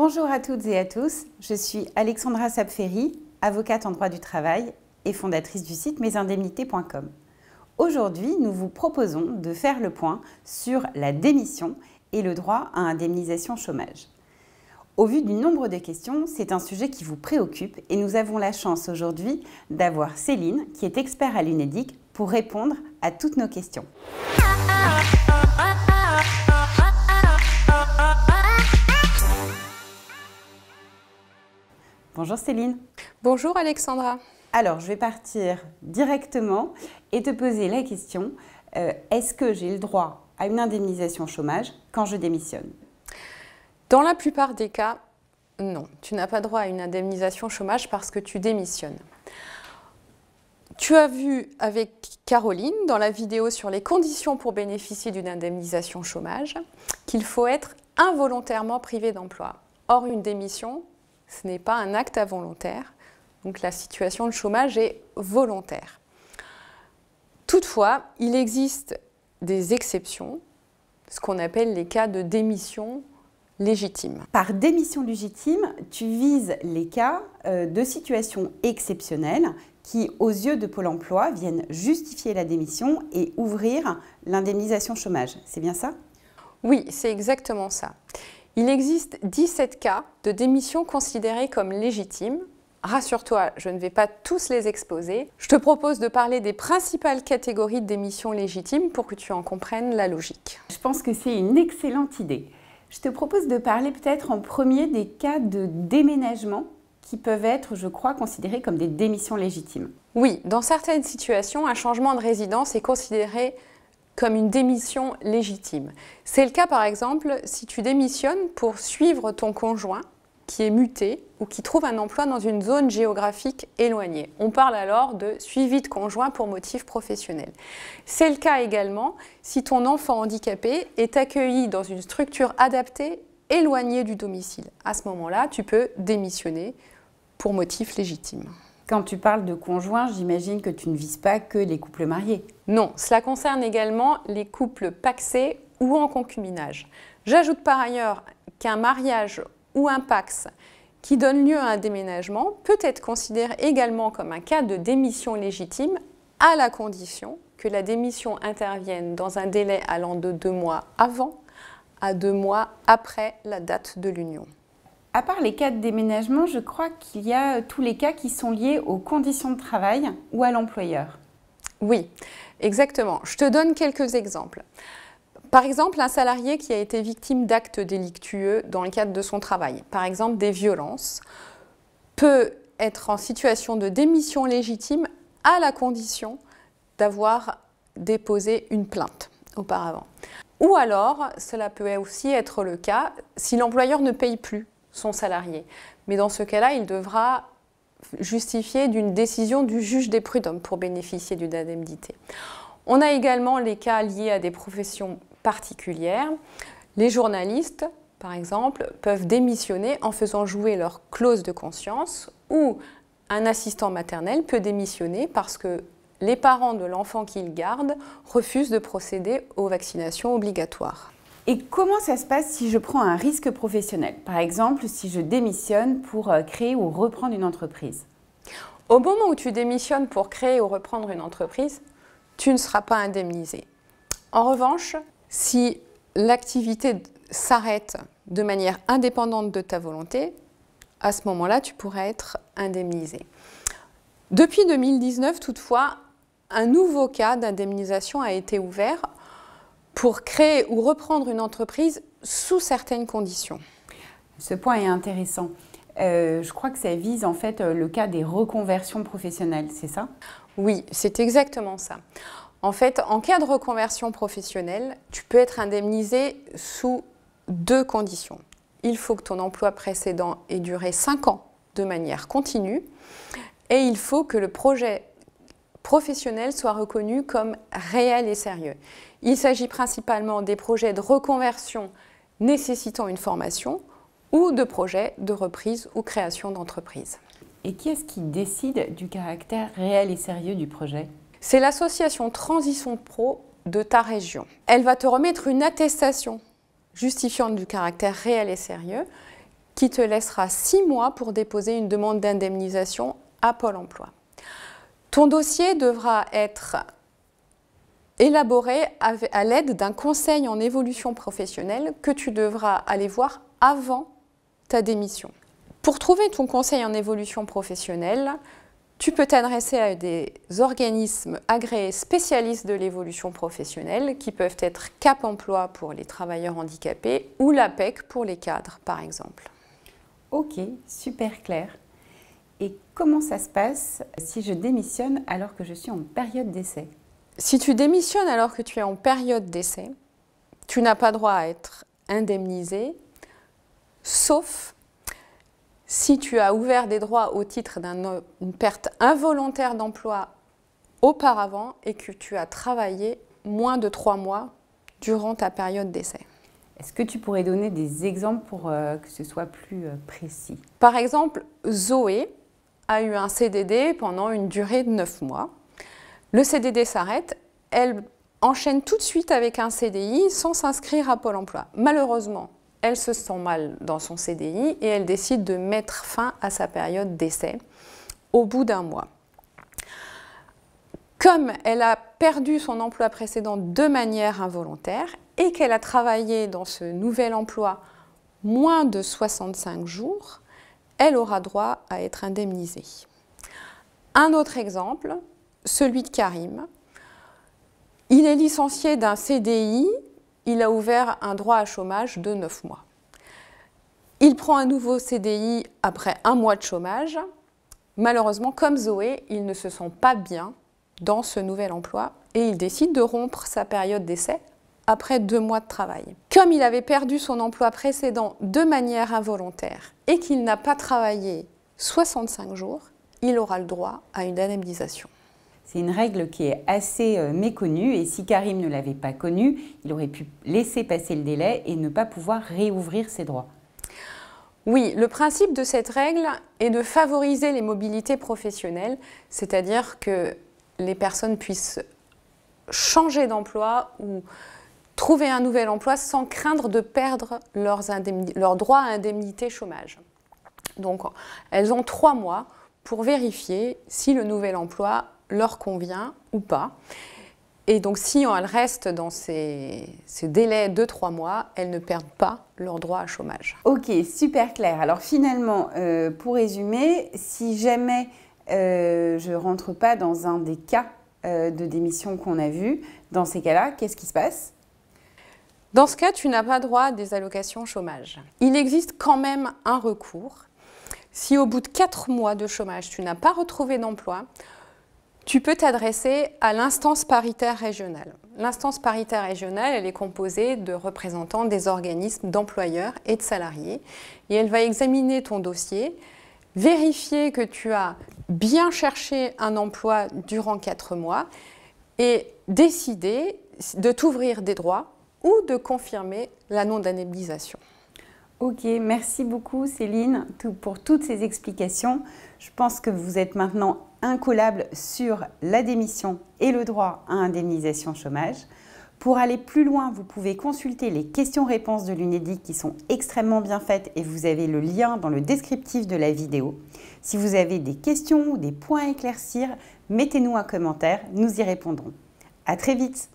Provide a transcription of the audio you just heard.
Bonjour à toutes et à tous, je suis Alexandra Sapferi, avocate en droit du travail et fondatrice du site mesindemnités.com. Aujourd'hui, nous vous proposons de faire le point sur la démission et le droit à indemnisation chômage. Au vu du nombre de questions, c'est un sujet qui vous préoccupe et nous avons la chance aujourd'hui d'avoir Céline, qui est expert à l'UNEDIC, pour répondre à toutes nos questions. Bonjour Céline. Bonjour Alexandra. Alors, je vais partir directement et te poser la question, est-ce que j'ai le droit à une indemnisation chômage quand je démissionne? Dans la plupart des cas, non. Tu n'as pas droit à une indemnisation chômage parce que tu démissionnes. Tu as vu avec Caroline, dans la vidéo sur les conditions pour bénéficier d'une indemnisation chômage, qu'il faut être involontairement privé d'emploi. Or, une démission, ce n'est pas un acte involontaire. Donc la situation de chômage est volontaire. Toutefois, il existe des exceptions, ce qu'on appelle les cas de démission légitime. Par démission légitime, tu vises les cas de situations exceptionnelles qui, aux yeux de Pôle emploi, viennent justifier la démission et ouvrir l'indemnisation chômage. C'est bien ça? Oui, c'est exactement ça. Il existe 17 cas de démission considérés comme légitimes. Rassure-toi, je ne vais pas tous les exposer. Je te propose de parler des principales catégories de démission légitimes pour que tu en comprennes la logique. Je pense que c'est une excellente idée. Je te propose de parler peut-être en premier des cas de déménagement qui peuvent être, je crois, considérés comme des démissions légitimes. Oui, dans certaines situations, un changement de résidence est considéré comme une démission légitime. C'est le cas par exemple si tu démissionnes pour suivre ton conjoint qui est muté ou qui trouve un emploi dans une zone géographique éloignée. On parle alors de suivi de conjoint pour motif professionnel. C'est le cas également si ton enfant handicapé est accueilli dans une structure adaptée éloignée du domicile. À ce moment-là, tu peux démissionner pour motif légitime. Quand tu parles de conjoint, j'imagine que tu ne vises pas que les couples mariés. Non, cela concerne également les couples pacsés ou en concubinage. J'ajoute par ailleurs qu'un mariage ou un PACS qui donne lieu à un déménagement peut être considéré également comme un cas de démission légitime à la condition que la démission intervienne dans un délai allant de 2 mois avant à 2 mois après la date de l'union. À part les cas de déménagement, je crois qu'il y a tous les cas qui sont liés aux conditions de travail ou à l'employeur. Oui, exactement. Je te donne quelques exemples. Par exemple, un salarié qui a été victime d'actes délictueux dans le cadre de son travail, par exemple des violences, peut être en situation de démission légitime à la condition d'avoir déposé une plainte auparavant. Ou alors, cela peut aussi être le cas si l'employeur ne paye plus son salarié. Mais dans ce cas-là, il devra justifier d'une décision du juge des prud'hommes pour bénéficier d'une indemnité. On a également les cas liés à des professions particulières. Les journalistes, par exemple, peuvent démissionner en faisant jouer leur clause de conscience, ou un assistant maternel peut démissionner parce que les parents de l'enfant qu'il garde refusent de procéder aux vaccinations obligatoires. Et comment ça se passe si je prends un risque professionnel? Par exemple, si je démissionne pour créer ou reprendre une entreprise. Au moment où tu démissionnes pour créer ou reprendre une entreprise, tu ne seras pas indemnisé. En revanche, si l'activité s'arrête de manière indépendante de ta volonté, à ce moment-là, tu pourrais être indemnisé. Depuis 2019, toutefois, un nouveau cas d'indemnisation a été ouvert pour créer ou reprendre une entreprise sous certaines conditions. Ce point est intéressant. Je crois que ça vise en fait le cas des reconversions professionnelles, c'est ça? Oui, c'est exactement ça. En fait, en cas de reconversion professionnelle, tu peux être indemnisé sous 2 conditions. Il faut que ton emploi précédent ait duré 5 ans de manière continue et il faut que le projet professionnel soit reconnu comme réel et sérieux. Il s'agit principalement des projets de reconversion nécessitant une formation ou de projets de reprise ou création d'entreprise. Et qui est-ce qui décide du caractère réel et sérieux du projet? C'est l'association Transition Pro de ta région. Elle va te remettre une attestation justifiant du caractère réel et sérieux qui te laissera 6 mois pour déposer une demande d'indemnisation à Pôle emploi. Ton dossier devra être élaboré à l'aide d'un conseil en évolution professionnelle que tu devras aller voir avant ta démission. Pour trouver ton conseil en évolution professionnelle, tu peux t'adresser à des organismes agréés spécialistes de l'évolution professionnelle qui peuvent être Cap Emploi pour les travailleurs handicapés ou l'APEC pour les cadres, par exemple. Ok, super clair. Et comment ça se passe si je démissionne alors que je suis en période d'essai? Si tu démissionnes alors que tu es en période d'essai, tu n'as pas droit à être indemnisé, sauf si tu as ouvert des droits au titre d'une perte involontaire d'emploi auparavant et que tu as travaillé moins de 3 mois durant ta période d'essai. Est-ce que tu pourrais donner des exemples pour que ce soit plus précis? Par exemple, Zoé a eu un CDD pendant une durée de 9 mois. Le CDD s'arrête, elle enchaîne tout de suite avec un CDI sans s'inscrire à Pôle emploi. Malheureusement, elle se sent mal dans son CDI et elle décide de mettre fin à sa période d'essai au bout d'un mois. Comme elle a perdu son emploi précédent de manière involontaire et qu'elle a travaillé dans ce nouvel emploi moins de 65 jours, elle aura droit à être indemnisée. Un autre exemple, celui de Karim. Il est licencié d'un CDI, il a ouvert un droit à chômage de 9 mois. Il prend un nouveau CDI après 1 mois de chômage. Malheureusement, comme Zoé, il ne se sent pas bien dans ce nouvel emploi et il décide de rompre sa période d'essai après 2 mois de travail. Comme il avait perdu son emploi précédent de manière involontaire et qu'il n'a pas travaillé 65 jours, il aura le droit à une indemnisation. C'est une règle qui est assez méconnue et si Karim ne l'avait pas connue, il aurait pu laisser passer le délai et ne pas pouvoir réouvrir ses droits. Oui, le principe de cette règle est de favoriser les mobilités professionnelles, c'est-à-dire que les personnes puissent changer d'emploi ou trouver un nouvel emploi sans craindre de perdre leurs droits à indemnité chômage. Donc, elles ont 3 mois pour vérifier si le nouvel emploi leur convient ou pas. Et donc, si elles restent dans ces délais de 3 mois, elles ne perdent pas leur droit à chômage. Ok, super clair. Alors finalement, pour résumer, si jamais je ne rentre pas dans un des cas de démission qu'on a vus, dans ces cas-là, qu'est-ce qui se passe? Dans ce cas, tu n'as pas droit à des allocations chômage. Il existe quand même un recours. Si au bout de 4 mois de chômage, tu n'as pas retrouvé d'emploi, tu peux t'adresser à l'instance paritaire régionale. L'instance paritaire régionale, elle est composée de représentants des organismes d'employeurs et de salariés. Et elle va examiner ton dossier, vérifier que tu as bien cherché un emploi durant 4 mois et décider de t'ouvrir des droits ou de confirmer la non-indemnisation. Ok, merci beaucoup Céline pour toutes ces explications. Je pense que vous êtes maintenant incollable sur la démission et le droit à indemnisation chômage. Pour aller plus loin, vous pouvez consulter les questions-réponses de l'Unédic qui sont extrêmement bien faites et vous avez le lien dans le descriptif de la vidéo. Si vous avez des questions ou des points à éclaircir, mettez-nous un commentaire, nous y répondrons. À très vite.